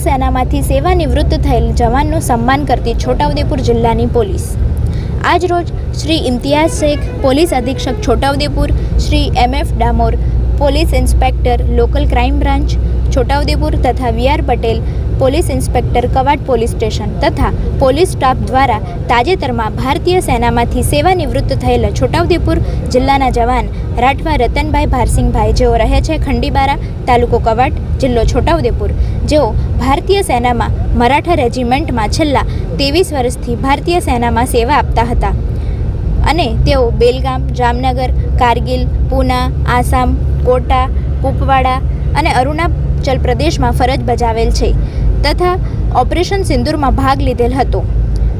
સેનામાંથી સેવાનિવૃત્ત થયેલ જવાનનું સન્માન કરતી છોટાઉદેપુર જિલ્લાની પોલીસ। આજ રોજ શ્રી ઇમ્તિયાઝ શેખ, પોલીસ અધિક્ષક Chhota Udepur, Shri MF Damor, police inspector local crime branch Chhota Udepur તથા VR Patel, police inspector Kawant police station તથા પોલીસ સ્ટાફ દ્વારા તાજેતરમાં ભારતીય સેનામાંથી સેવાનિવૃત્ત થયેલા છોટાઉદેપુર જિલ્લાના જવાન રાઠવા રતનભાઈ ભારસિંહભાઈ, જેઓ રહે છે ખંડીબારા, તાલુકો કવાટ, જિલ્લો છોટાઉદેપુર, જેઓ ભારતીય સેનામાં મરાઠા રેજિમેન્ટમાં છેલ્લા 23 વર્ષથી ભારતીય સેનામાં સેવા આપતા હતા અને તેઓ બેલગામ, જામનગર, કારગિલ, પૂના, આસામ, કોટા, કુપવાડા અને અરુણાચલ પ્રદેશમાં ફરજ બજાવેલ છે તથા ઓપરેશન સિંદૂરમાં ભાગ લીધેલ હતો।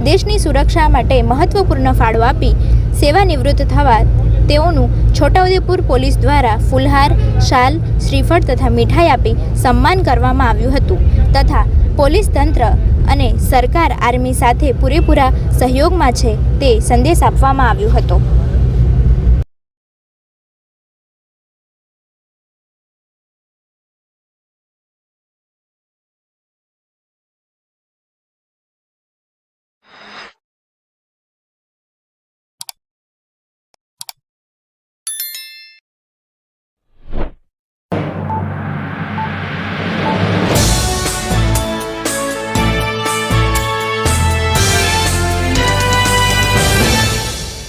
દેશની સુરક્ષા માટે મહત્વપૂર્ણ ફાળો આપી સેવાનિવૃત્ત થવા તેઓનું છોટાઉદેપુર પોલીસ દ્વારા ફૂલહાર, શાલ, શ્રીફળ તથા મીઠાઈ આપી સન્માન કરવામાં આવ્યું હતું તથા પોલીસ તંત્ર અને સરકાર આર્મી સાથે પૂરેપૂરા સહયોગમાં છે તે સંદેશ આપવામાં આવ્યો હતો।